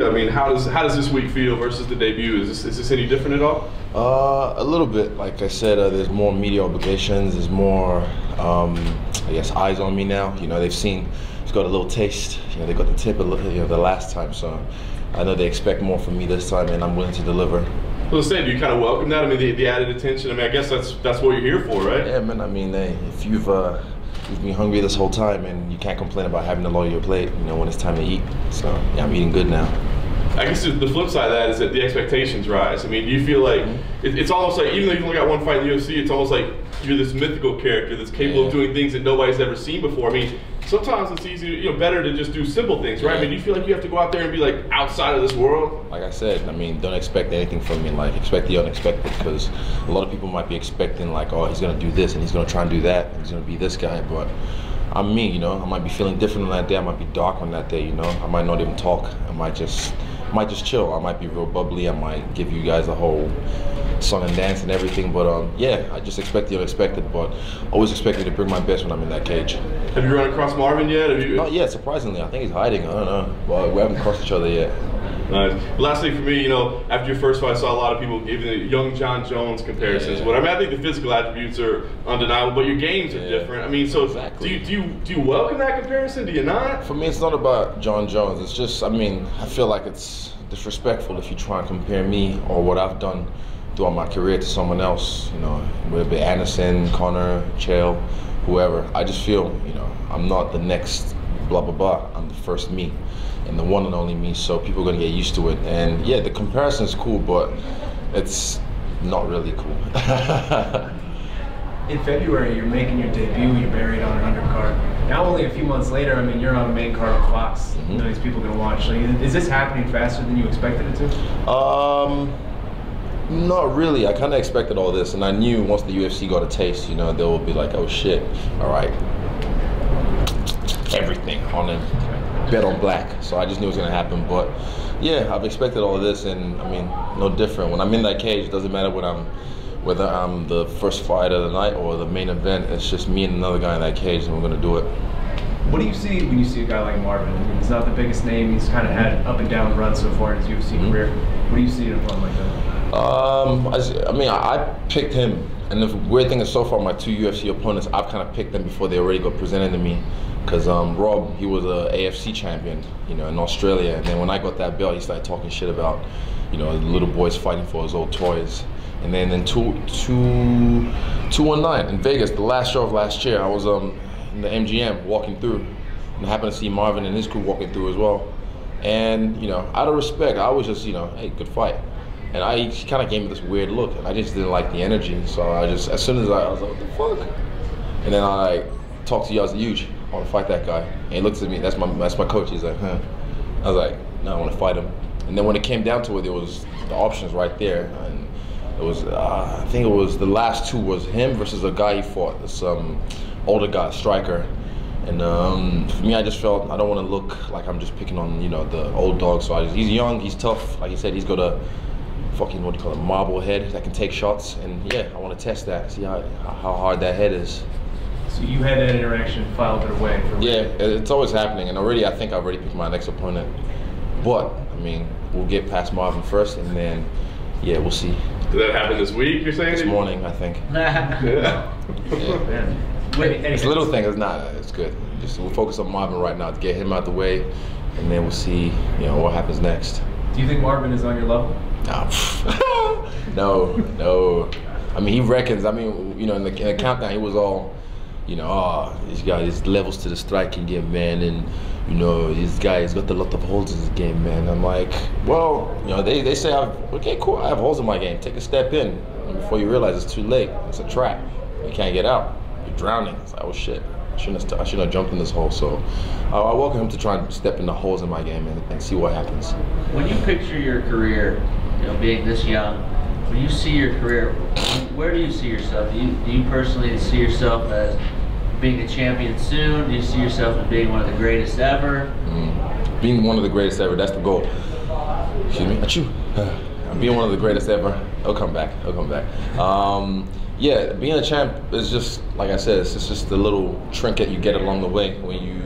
I mean, how does this week feel versus the debut? Is this any different at all? A little bit. Like I said, there's more media obligations. There's more, I guess, eyes on me now. You know, they've got a little taste. You know, they got the tip, the last time. So I know they expect more from me this time, and I'm willing to deliver. Well, do you kind of welcome that? I mean, the added attention. I mean, I guess that's what you're here for, right? Yeah, man. I mean, if you've been hungry this whole time, and you can't complain about having to lower your plate, you know, when it's time to eat. So yeah, I'm eating good now. I guess the flip side of that is that the expectations rise. I mean, do you feel like it's almost like, even though you've only got one fight in the UFC, it's almost like you're this mythical character that's capable of doing things that nobody's ever seen before? I mean, sometimes it's easy, better to just do simple things, right? I mean, do you feel like you have to go out there and be like outside of this world? Like I said, I mean, don't expect anything from me. Like, expect the unexpected, because a lot of people might be expecting like, oh, he's gonna do this and he's gonna try and do that. And he's gonna be this guy, but I'm me, you know. I might be feeling different on that day. I might be dark on that day, you know. I might not even talk. I might just chill. I might be real bubbly. I might give you guys a whole song and dance and everything. But yeah, I just expect the unexpected. But always expected to bring my best when I'm in that cage. Have you run across Marvin yet? Not yet, surprisingly. I think he's hiding. I don't know. Well, we haven't crossed each other yet. Last thing for me, after your first fight, I saw a lot of people giving the young John Jones comparisons. Yeah. But I mean, I think the physical attributes are undeniable, but your games are different. I mean, so exactly. do you welcome that comparison? Do you not? For me, it's not about John Jones. It's just, I mean, I feel like it's disrespectful if you try and compare me or what I've done throughout my career to someone else. You know, whether it be Anderson, Connor, Chael, whoever. I just feel, I'm not the next blah blah blah. I'm the first me, and the one and only me. So people are gonna get used to it. And yeah, the comparison is cool, but it's not really cool. In February, you're making your debut. You're buried on an undercard. Now, only a few months later, I mean, you're on the main card of Fox. You know, these people are gonna watch. So, is this happening faster than you expected it to? Not really. I kind of expected all this, and I knew once the UFC got a taste, they will be like, oh shit, all right, everything on them, bet on black. So I just knew it was gonna happen. But yeah, I've expected all of this, and I mean, no different. When I'm in that cage, it doesn't matter whether I'm the first fight of the night or the main event. It's just me and another guy in that cage, and we're gonna do it. What do you see when you see a guy like Marvin? I mean, he's not the biggest name. He's kind of had up and down runs so far in his UFC career. What do you see in a run like that? I picked him, and the weird thing is, so far my two UFC opponents, I've kind of picked them before they already got presented to me. Because Rob, he was a AFC champion, in Australia, and then when I got that belt, he started talking shit about, the little boys fighting for his old toys. And then in 219 in Vegas, the last show of last year, I was in the MGM walking through, and I happened to see Marvin and his crew walking through as well. And out of respect, I was just, hey, good fight. And he kind of gave me this weird look, and I just didn't like the energy. So as soon as I was like, what the fuck? And then I talked to Yaz Huge, I want to fight that guy. And he looks at me, that's my coach, he's like, huh. I was like, no, I want to fight him. And then when it came down to it, there was the options right there. And it was, I think it was, the last two was him versus a guy he fought, this older guy, striker. And for me, I just felt I don't want to look like I'm just picking on, the old dog. So he's young, he's tough. Like he said, he's got a fucking, what do you call it, marble head that can take shots. And yeah, I want to test that, see how hard that head is. So you had that interaction, filed it away. Yeah, it's always happening. And already, I think I've already picked my next opponent. But, I mean, we'll get past Marvin first, and then, yeah, we'll see. Did that happen this week, you're saying? This morning, I think. Yeah. It's a little thing, it's not, it's good. Just we'll focus on Marvin right now to get him out the way, and then we'll see, what happens next. Do you think Marvin is on your level? No. I mean, he reckons, in the countdown, he was all, this guy, his levels to the striking game, man, and, this guy has got a lot of holes in his game, man. I'm like, well, they say, okay, cool, I have holes in my game. Take a step in, and before you realize it's too late. It's a trap. You can't get out. You're drowning. It's like, oh shit, I shouldn't have jumped in this hole. So I welcome him to try and step in the holes in my game and see what happens. When you picture your career, being this young, when you see your career, where do you see yourself? Do you personally see yourself as being a champion soon? Do you see yourself as being one of the greatest ever? Being one of the greatest ever, that's the goal. Excuse me, achoo. Being one of the greatest ever. I'll come back. Yeah, being a champ is just, like I said, it's just the little trinket you get along the way when you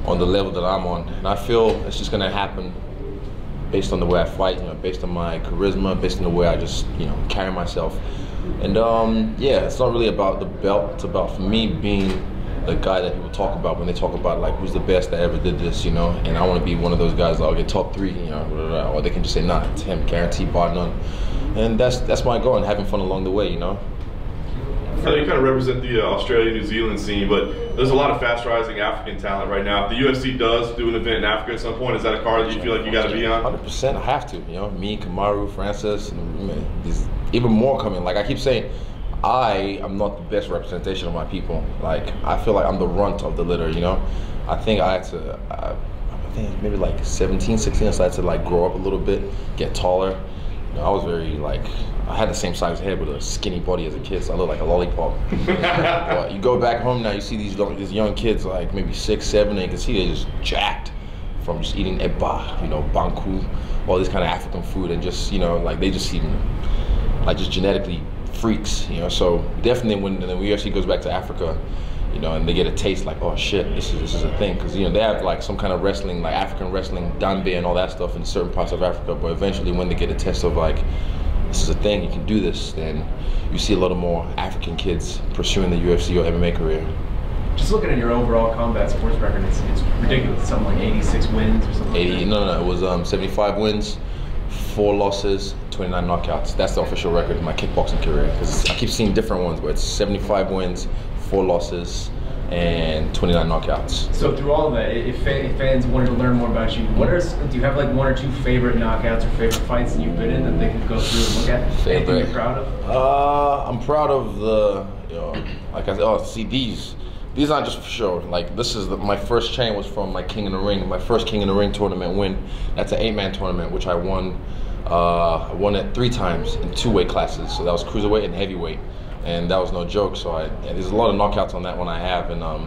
on the level that I'm on. And I feel it's just gonna happen based on the way I fight, based on my charisma, based on the way I just, carry myself. And yeah, it's not really about the belt. It's about, for me, being the guy that people talk about when they talk about like who's the best that ever did this, And I want to be one of those guys that'll get top 3, or they can just say, nah, it's him, guaranteed, bar none. And that's my goal, and having fun along the way, I know you kind of represent the Australia, New Zealand scene, but there's a lot of fast-rising African talent right now. If the UFC does do an event in Africa at some point, is that a card that you feel like you got to be on? 100%, I have to. Me, Kamaru, Francis, and there's even more coming. Like I keep saying, I am not the best representation of my people. Like I feel like I'm the runt of the litter. I think I had to. I think maybe like 17, 16, I started to like grow up a little bit, get taller. I was very I had the same size head with a skinny body as a kid, so I looked like a lollipop. But you go back home now, you see these young kids, like maybe 6, 7, and you can see they're just jacked from just eating eba, banku, all this kind of African food, and just, they just seem like just genetically freaks, So definitely when the UFC goes back to Africa, and they get a taste like, oh shit, this is a thing, because they have like some kind of wrestling, like African wrestling, danbe and all that stuff in certain parts of Africa. But eventually, when they get a test of like, this is a thing, you can do this, then you see a lot of more African kids pursuing the UFC or MMA career. Just looking at your overall combat sports record, it's ridiculous. Something like 86 wins or something. 80? No, it was 75 wins, 4 losses, 29 knockouts. That's the official record of my kickboxing career. Because I keep seeing different ones, but it's 75 wins, 4 losses, and 29 knockouts. So through all of that, if fans wanted to learn more about you, do you have like 1 or 2 favorite knockouts or favorite fights that you've been in that they can go through and look at? Favorite. Anything you're proud of? I'm proud of the, like I said, see these aren't just for show. Like this is my first chain was from like King in the Ring, my first King in the Ring tournament win. That's an 8-man tournament, which I won. I won it 3 times in 2 weight classes. So that was cruiserweight and heavyweight. And that was no joke, so there's a lot of knockouts on that one I have, and I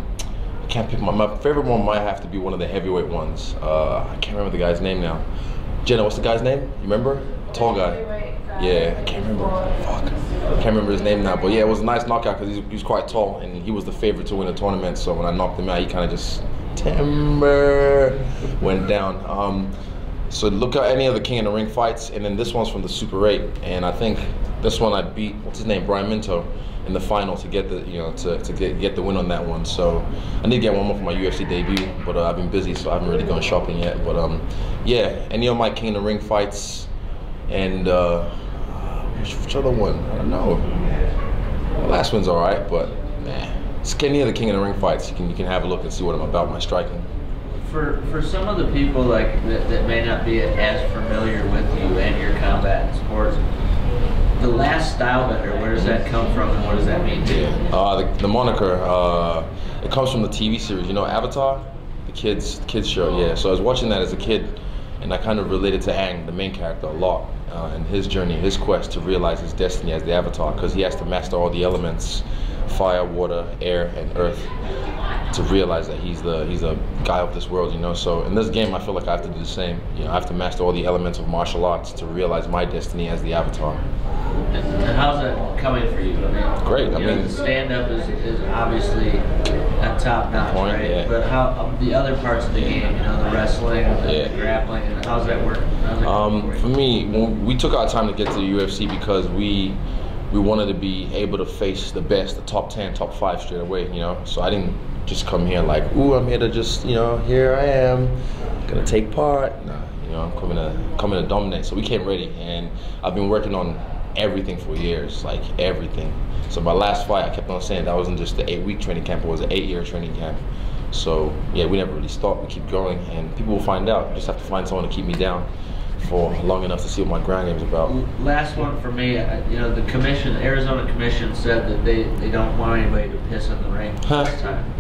can't pick my favorite one might have to be one of the heavyweight ones. I can't remember the guy's name now. Jenna, what's the guy's name? You remember? Tall guy. Yeah, I can't remember. Fuck. I can't remember his name now, but yeah, it was a nice knockout because he was quite tall, and he was the favorite to win the tournament, so when I knocked him out, he kind of just went down. So look at any of the King in the Ring fights, and then this one's from the Super 8, and I think this one I beat, what's his name, Brian Minto, in the final to get the to get the win on that one. So I need to get one more for my UFC debut, but I've been busy, so I haven't really gone shopping yet. But yeah, any of my King in the Ring fights, and which other one? I don't know. The last one's all right, but it's any of the King in the Ring fights. You can have a look and see what I'm about, my striking. For some of the people like that may not be as familiar with you and your combat sports, the last style bender, where does that come from and what does that mean to you? The moniker, it comes from the TV series, Avatar, the kids show. Yeah, so I was watching that as a kid, and I kind of related to Aang, the main character, a lot, and his journey, his quest to realize his destiny as the Avatar, because he has to master all the elements, fire, water, air, and earth, to realize that he's a guy of this world, So in this game, I feel like I have to do the same. I have to master all the elements of martial arts to realize my destiny as the Avatar. And how's that coming for you? Great. The stand-up is obviously at top notch, right? Yeah. But how the other parts of the game, the wrestling, the grappling, and how's that work? For me, we took our time to get to the UFC because we wanted to be able to face the best, the top 10, top 5 straight away, So I didn't just come here like, ooh, I'm here to just, here I am, gonna take part. Nah, I'm coming to dominate. So we came ready, and I've been working on everything for years, like everything. So my last fight, I kept on saying that wasn't just the 8-week training camp, it was an 8-year training camp. So yeah, we never really stopped, we keep going, and people will find out. You just have to find someone to keep me down for long enough to see what my ground game is about. Last one for me, the commission, the Arizona Commission said that they don't want anybody to piss in the ring this time.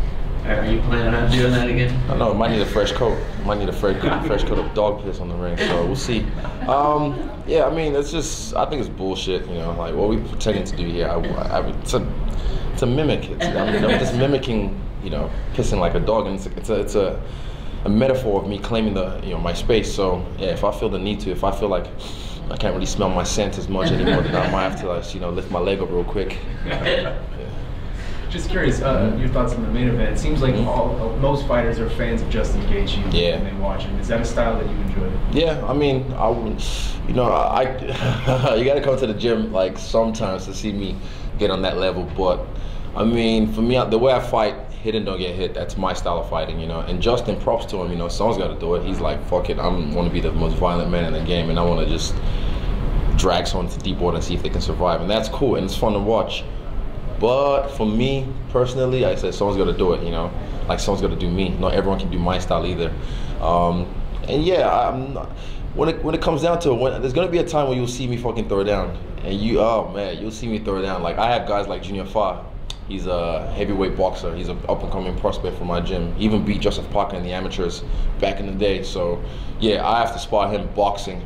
Are you planning on doing that again? I know, it might need a fresh coat. Might need a fresh coat of dog piss on the ring, so we'll see. Yeah, I mean, it's just, I think it's bullshit, like what we pretending to do here. It's a mimic. I'm just mimicking, pissing like a dog, and it's a metaphor of me claiming my space. So yeah, if I feel the need to, if I feel like I can't really smell my scent as much anymore, then I might have to lift my leg up real quick. Yeah. Just curious, your thoughts on the main event. It seems like most fighters are fans of Justin Gaethje when they watch him. Is that a style that you enjoy? Yeah, I mean, I you got to come to the gym like sometimes to see me get on that level. But I mean, for me, the way I fight, hit and don't get hit, that's my style of fighting, you know. And Justin, props to him, you know, someone's got to do it. He's like, fuck it, I want to be the most violent man in the game, and I want to just drag someone to deep water and see if they can survive. And that's cool, and it's fun to watch. But for me, personally, I said someone's got to do it, you know. Like, someone's got to do me. Not everyone can do my style either. And yeah, when it comes down to it, there's going to be a time where you'll see me fucking throw down. And oh man, you'll see me throw down. Like, I have guys like Junior Fa. He's a heavyweight boxer. He's an up-and-coming prospect for my gym. He even beat Joseph Parker in the amateurs back in the day. So yeah, I have to spar him boxing,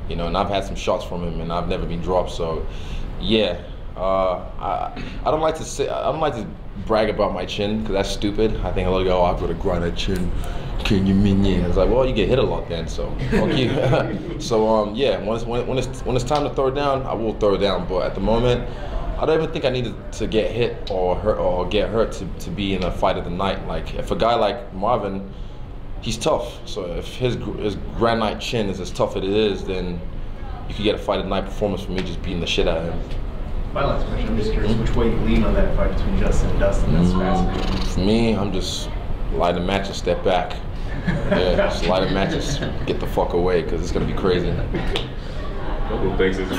you know, and I've had some shots from him and I've never been dropped. So yeah, I don't like to brag about my chin because that's stupid. I think a lot of go, I've got a grind chin. Can you mean yeah? It's like, well, you get hit a lot then, so fuck you. So yeah, when it's time to throw down, I will throw down. But at the moment, I don't even think I needed to get hit or hurt or get hurt to be in a fight of the night. Like, if a guy like Marvin, he's tough. So if his grand night chin is as tough as it is, then you could get a fight of the night performance from me just beating the shit out of him. My last question, I'm just curious which way you lean on that fight between Justin and Dustin. That's fascinating. For me, I'm just light a match and step back. Yeah, just light a match and get the fuck away because it's gonna be crazy. Thanks, Izzy.